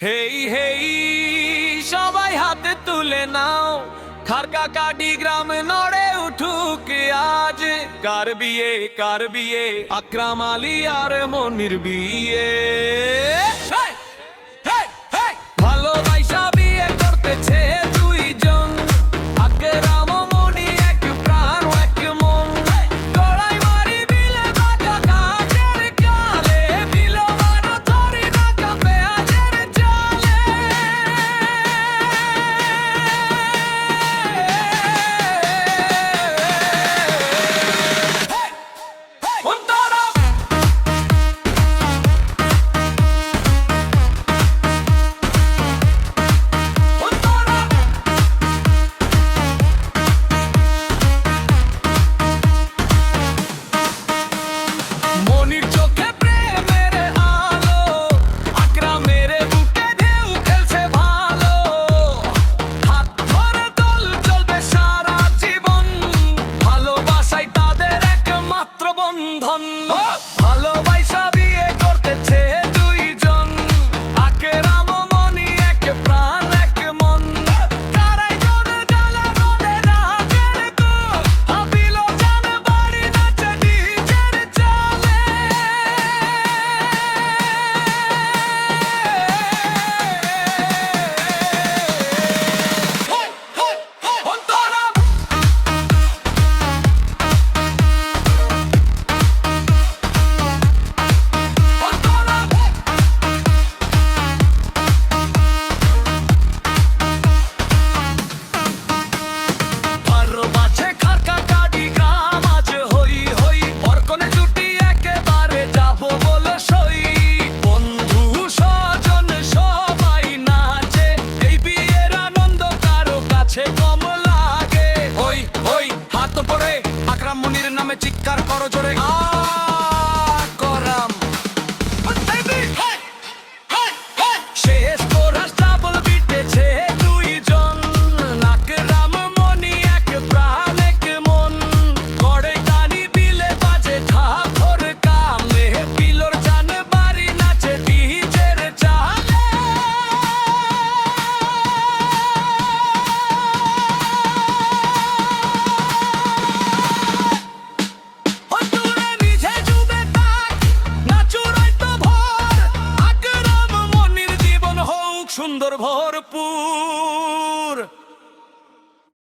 হেই হেই সবাই হাতে তুলে নাও, খারকাকাটি গ্রাম নড়ে উঠুক আজ। কার বিয়ে আকরাম আলী আর মনির বিয়ে। ভালোবাসা বিয়ে করতেছে দুইজন, আকরাম ও মনি, এক প্রাণ এক মন। গড়াই মারি বিলে বাঁকা কাঠের কালে, বিলবানো ধরি না কাঁপে আজের জালে। মনির চোখে প্রেমের আলো, আকরামের বুকে ঢেউ খেলছে ভালো। হাত ধরে দোল চলবে সারা জীবন, ভালোবাসাই তাদের একমাত্র বন্ধন। ভালোবাসা বিয়ে করতেছে দুইজন, আকরাম ও মনি, এক প্রাণ এক মন। কারাই জোরে জ্বালা রোদে রাতের কোল, হাবিল জান বাড়ি নাচে ডিজের চালে। ভালোবাসে খারকাকাটি গ্রাম আজ হই হই, অর্কনে ছুটি একেবারে যাবো বলে সই। বন্ধু স্বজন সবাই নাচে, এই বিয়ের আনন্দ কারো কাছে কম লাগে। হই হই হাত পড়ে আকরাম মনির নামে চিৎকার করো জোরে, আকরাম। শেষ কোরাস ডাবল বিটেছে দুইজন, আকরাম মনি, এক প্রাণ এক মন। গড়ে টানি বিলে বাজে ঠাকুর কামে, বিলর জান বাড়ি নাচে ডিজের চালে। দূরে নিঝে ডুবে থাক, নাচুরাই তো ভোর, আকরাম মনির জীবন হোক সুন্দর ভোর।